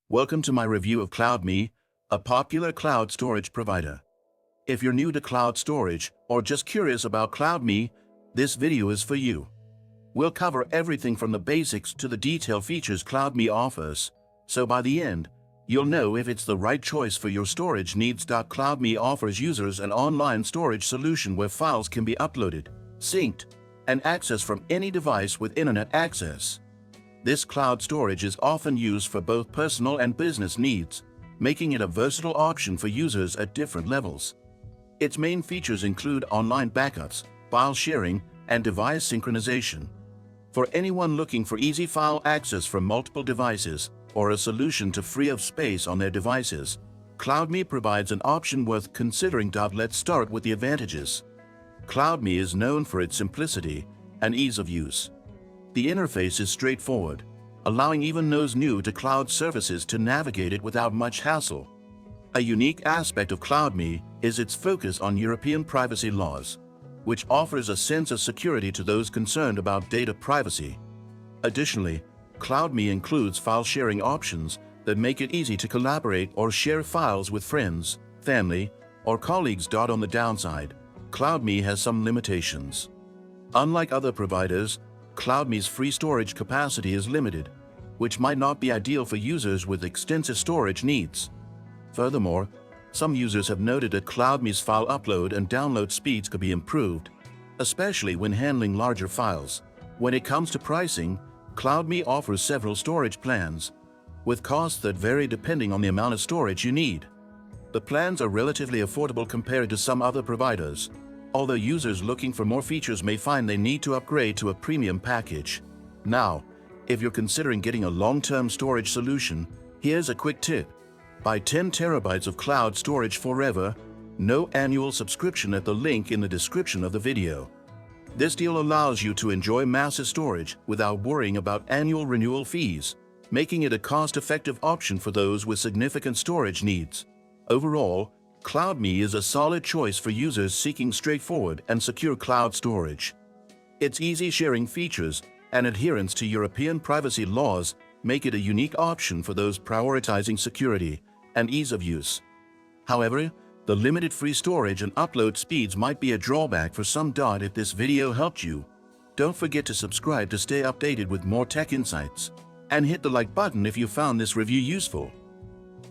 Welcome to my review of CloudMe, a popular cloud storage provider. If you're new to cloud storage or just curious about CloudMe, this video is for you. We'll cover everything from the basics to the detailed features CloudMe offers, so by the end, you'll know if it's the right choice for your storage needs. CloudMe offers users an online storage solution where files can be uploaded, synced, and accessed from any device with internet access. This cloud storage is often used for both personal and business needs, making it a versatile option for users at different levels. Its main features include online backups, file sharing, and device synchronization. For anyone looking for easy file access from multiple devices or a solution to free up space on their devices, CloudMe provides an option worth considering. Let's start with the advantages. CloudMe is known for its simplicity and ease of use. The interface is straightforward, allowing even those new to cloud services to navigate it without much hassle. A unique aspect of CloudMe is its focus on European privacy laws, which offers a sense of security to those concerned about data privacy. Additionally, CloudMe includes file sharing options that make it easy to collaborate or share files with friends, family, or colleagues. On the downside, CloudMe has some limitations. Unlike other providers, CloudMe's free storage capacity is limited, which might not be ideal for users with extensive storage needs. Furthermore, some users have noted that CloudMe's file upload and download speeds could be improved, especially when handling larger files. When it comes to pricing, CloudMe offers several storage plans, with costs that vary depending on the amount of storage you need. The plans are relatively affordable compared to some other providers, although users looking for more features may find they need to upgrade to a premium package. Now, if you're considering getting a long-term storage solution, here's a quick tip. Buy 10 terabytes of cloud storage forever, no annual subscription at the link in the description of the video. This deal allows you to enjoy massive storage without worrying about annual renewal fees, making it a cost-effective option for those with significant storage needs. Overall, CloudMe is a solid choice for users seeking straightforward and secure cloud storage. Its easy sharing features and adherence to European privacy laws make it a unique option for those prioritizing security and ease of use. However, the limited free storage and upload speeds might be a drawback for some. If this video helped you, don't forget to subscribe to stay updated with more tech insights, and hit the like button if you found this review useful.